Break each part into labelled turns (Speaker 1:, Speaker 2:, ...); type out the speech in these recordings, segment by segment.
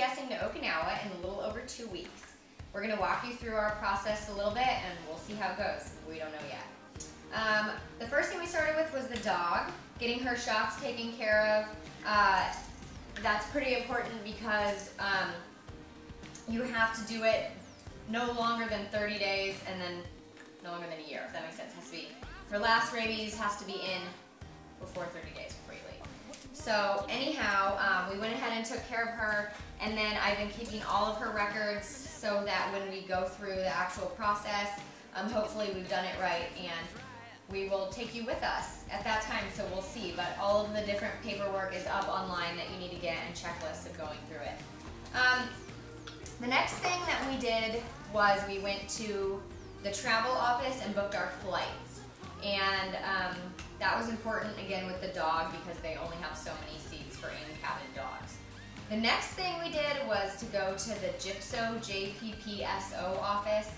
Speaker 1: PCSing to Okinawa in a little over 2 weeks. We're going to walk you through our process a little bit and we'll see how it goes. We don't know yet. The first thing we started with was the dog, getting her shots taken care of. That's pretty important because you have to do it no longer than 30 days and then no longer than a year, if that makes sense. It has to be, her last rabies has to be in before 30 days before you leave. So anyhow, we went ahead and took care of her, and then I've been keeping all of her records so that when we go through the actual process, hopefully we've done it right, and we will take you with us at that time, so we'll see. But all of the different paperwork is up online that you need to get and checklists of going through it. The next thing that we did was we went to the travel office and booked our flights. And that was important, again, with the dog because they only have so many seats for in-cabin dogs. The next thing we did was to go to the GIPSO, JPPSO office,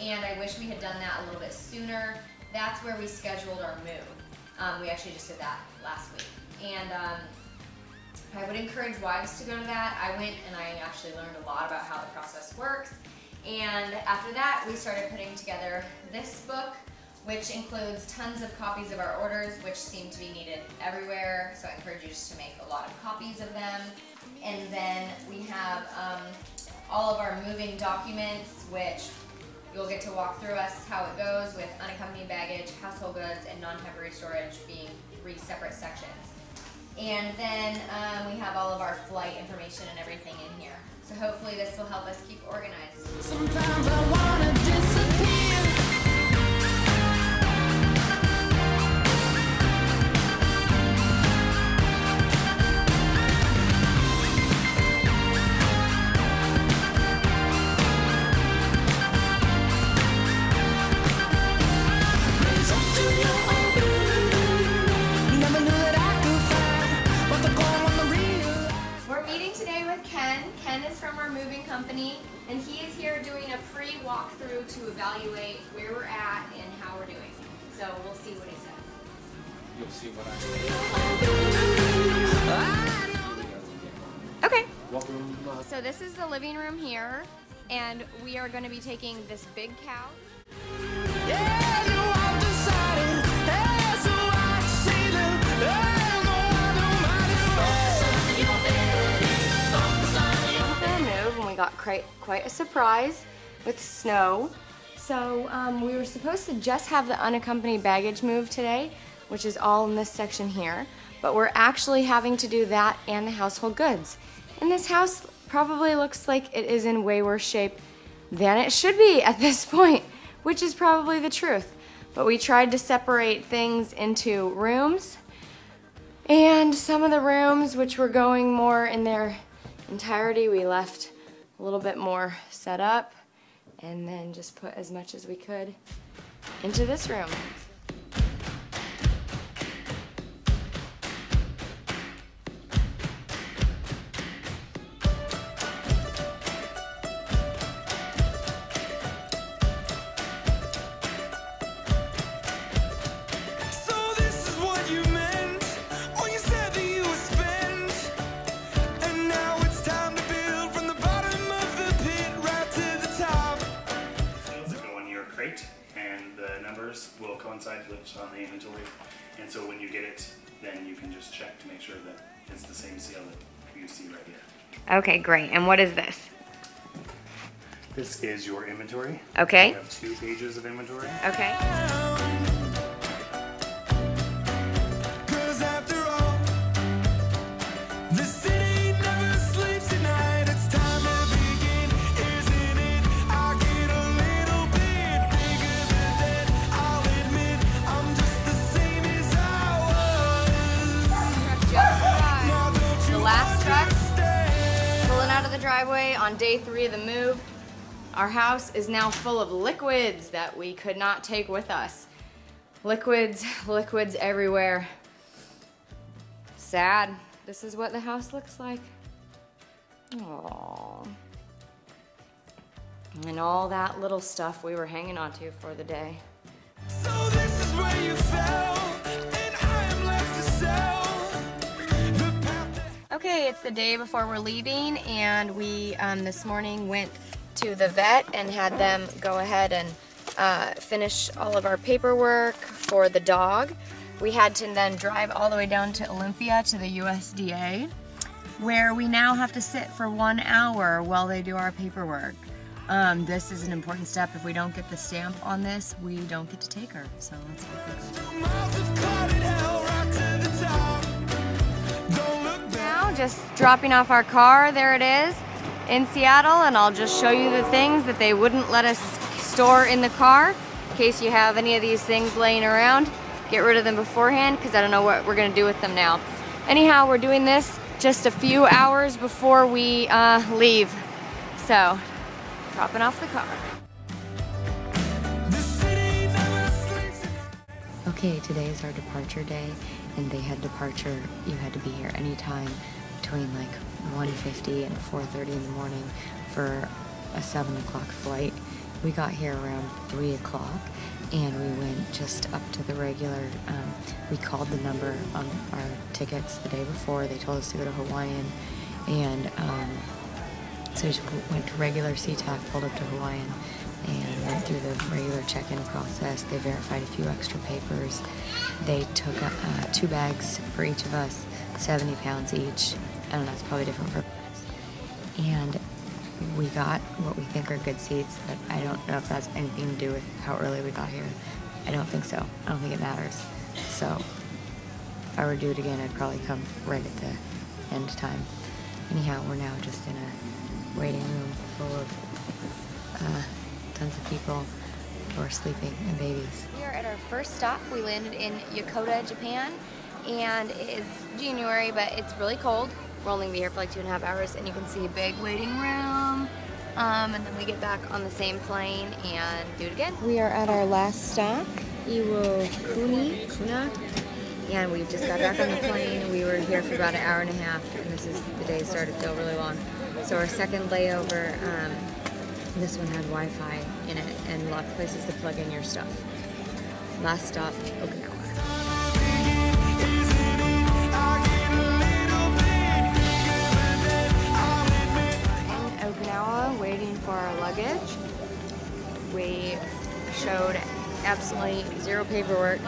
Speaker 1: and I wish we had done that a little bit sooner. That's where we scheduled our move. We actually just did that last week. And I would encourage wives to go to that. I went and I actually learned a lot about how the process works. And after that, we started putting together this book, which includes tons of copies of our orders, which seem to be needed everywhere. So I encourage you just to make a lot of copies of them. And then we have all of our moving documents, which you'll get to walk through us how it goes with unaccompanied baggage, household goods, and non-temporary storage being 3 separate sections. And then we have all of our flight information and everything in here. So hopefully this will help us keep organized.
Speaker 2: Sometimes I wanna disappear.
Speaker 1: Ken is from our moving company, and he is here doing a pre-walkthrough to evaluate where we're at and how we're doing. So we'll see what he says.
Speaker 3: You'll see what I
Speaker 1: Okay.
Speaker 3: Welcome.
Speaker 1: So this is the living room here, and we are going to be taking this big couch. Got quite a surprise with snow. So we were supposed to just have the unaccompanied baggage move today, which is all in this section here, but we're actually having to do that and the household goods. And this house probably looks like it is in way worse shape than it should be at this point, which is probably the truth. But we tried to separate things into rooms, and some of the rooms which were going more in their entirety, we left a little bit more set up, and then just put as much as we could into this room.
Speaker 4: And the numbers will coincide with what's on the inventory, and so when you get it, then you can just check to make sure that it's the same seal that you see right here.
Speaker 1: Okay, great. And what is this?
Speaker 4: This is your inventory.
Speaker 1: Okay.
Speaker 4: You have 2 pages of inventory.
Speaker 1: Okay. Driveway on day 3 of the move. Our house is now full of liquids that we could not take with us. Liquids everywhere. Sad. This is what the house looks like. Aww. And all that little stuff we were hanging on to for the day.
Speaker 2: So this is where you fell, and I am left to sell.
Speaker 1: Okay, it's the day before we're leaving, and we this morning went to the vet and had them go ahead and finish all of our paperwork for the dog. We had to then drive all the way down to Olympia to the USDA, where we now have to sit for 1 hour while they do our paperwork. This is an important step. If we don't get the stamp on this, we don't get to take her. So let's hope we go. Now, just dropping off our car. There it is in Seattle, and I'll just show you the things that they wouldn't let us store in the car. In case you have any of these things laying around, get rid of them beforehand, because I don't know what we're gonna do with them now. Anyhow, we're doing this just a few hours before we leave. So, dropping off the car.
Speaker 3: Okay, today is our departure day, and they had departure. You had to be here anytime between like 1:50 and 4:30 in the morning for a 7 o'clock flight. We got here around 3 o'clock, and we went just up to the regular. We called the number on our tickets the day before. They told us to go to Hawaiian, and so we went to regular SeaTac, pulled up to Hawaiian, and went through the regular check-in process. They verified a few extra papers. They took 2 bags for each of us, 70 pounds each. I don't know, it's probably different for us. And we got what we think are good seats, but I don't know if that's anything to do with how early we got here. I don't think so. I don't think it matters. So if I were to do it again, I'd probably come right at the end time. Anyhow, we're now just in a waiting room full of tons of people who are sleeping and babies.
Speaker 1: We are at our first stop. We landed in Yokota, Japan, and it is January, but it's really cold. We'll only be here for like 2.5 hours, and you can see a big waiting room. And then we get back on the same plane and do it again. We are at our last stop, Kuna, and we just got back on the plane. We were here for about 1.5 hours, and this is the day started to feel really long. So our second layover, this one had Wi-Fi in it and lots of places to plug in your stuff. Last stop, Okinawa. In Okinawa, waiting for our luggage. We showed absolutely zero paperwork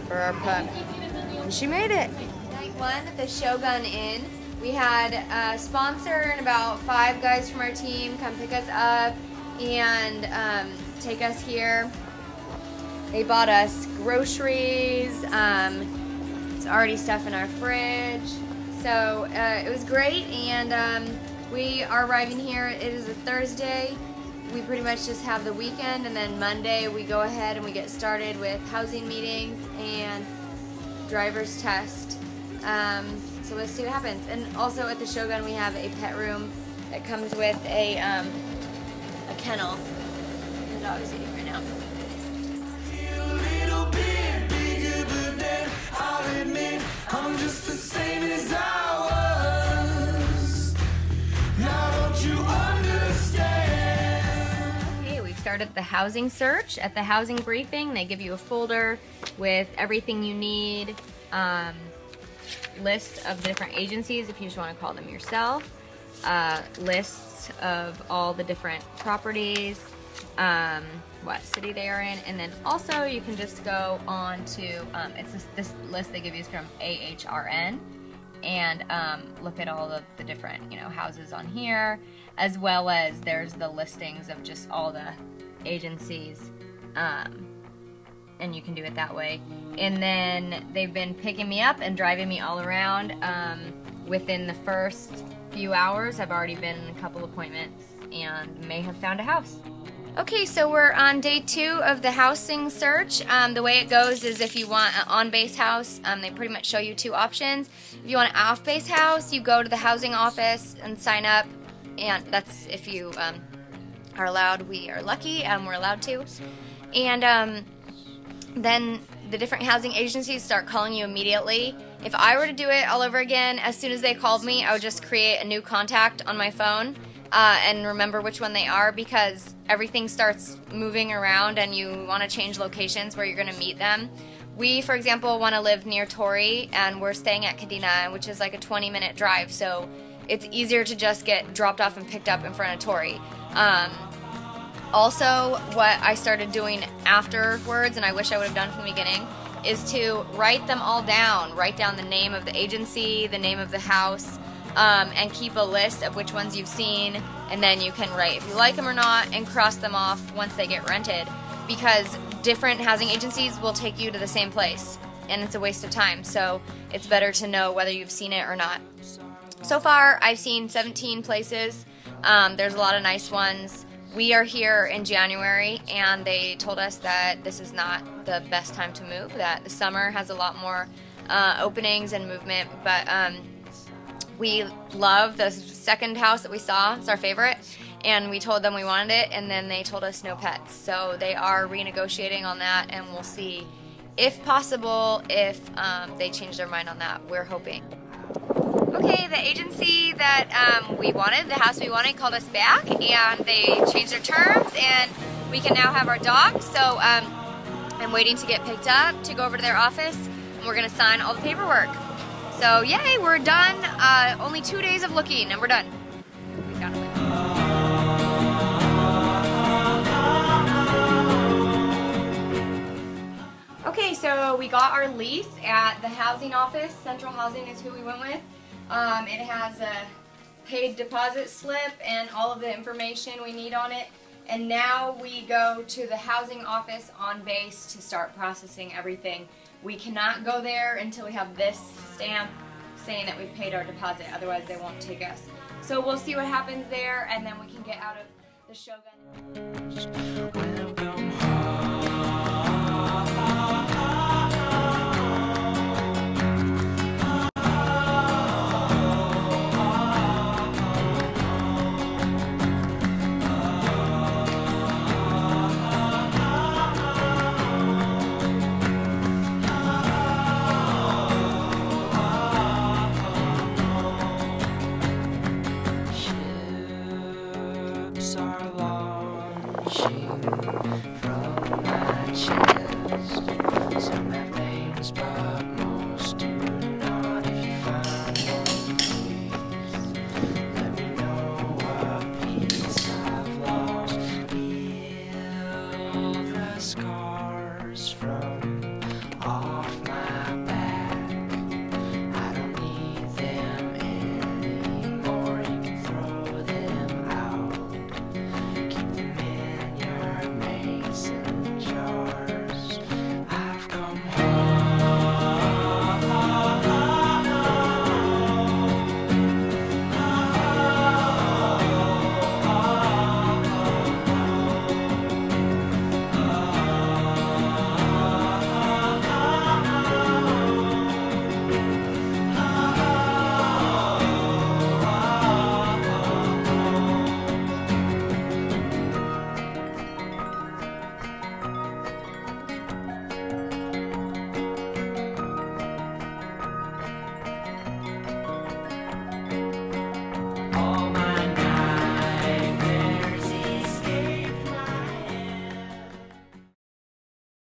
Speaker 1: for our pup, and she made it. Night 1 at the Shogun Inn. We had a sponsor and about 5 guys from our team come pick us up and take us here. They bought us groceries. It's already stuff in our fridge. So it was great, and we are arriving here. It is a Thursday. We pretty much just have the weekend, and then Monday we go ahead and we get started with housing meetings and driver's test. So let's see what happens. And also at the Shogun we have a pet room that comes with a kennel. The dog is eating right now.
Speaker 2: I'm just the same as I was. Now don't you understand?
Speaker 1: Okay, we've started the housing search. At the housing briefing, they give you a folder with everything you need, list of the different agencies if you just want to call them yourself, lists of all the different properties, what city they are in, and then also you can just go on to, this list they give you is from AHRN, and look at all of the different, houses on here, as well as there's the listings of just all the agencies, and you can do it that way. And then they've been picking me up and driving me all around. Within the first few hours, I've already been in a couple appointments and may have found a house. Okay, so we're on day 2 of the housing search. The way it goes is if you want an on-base house, they pretty much show you 2 options. If you want an off-base house, you go to the housing office and sign up, and that's if you are allowed. We are lucky, we're allowed to. And then the different housing agencies start calling you immediately. If I were to do it all over again, as soon as they called me, I would just create a new contact on my phone and remember which one they are, because everything starts moving around and you want to change locations where you're going to meet them. We, for example, want to live near Tori, and we're staying at Kadena, which is like a 20-minute drive, so it's easier to just get dropped off and picked up in front of Tori. Also, what I started doing afterwards, and I wish I would have done from the beginning, is to write them all down. Write down the name of the agency, the name of the house, and keep a list of which ones you've seen, and then you can write if you like them or not and cross them off once they get rented, because different housing agencies will take you to the same place, and it's a waste of time, so it's better to know whether you've seen it or not. So far, I've seen 17 places. There's a lot of nice ones. We are here in January, and they told us that this is not the best time to move, that the summer has a lot more openings and movement, but we love the second house that we saw. It's our favorite, and we told them we wanted it, and then they told us no pets. So they are renegotiating on that, and we'll see, if possible, if they change their mind on that. We're hoping. Okay, the agency that we wanted, the house we wanted, called us back, and they changed their terms, and we can now have our dog. So I'm waiting to get picked up to go over to their office, and we're going to sign all the paperwork. So yay, we're done. Only 2 days of looking, and we're done. We found a way. Okay, so we got our lease at the housing office. Central Housing is who we went with. It has a paid deposit slip and all of the information we need on it. And now we go to the housing office on base to start processing everything. We cannot go there until we have this stamp saying that we've paid our deposit, otherwise they won't take us. So we'll see what happens there, and then we can get out of the Shogun.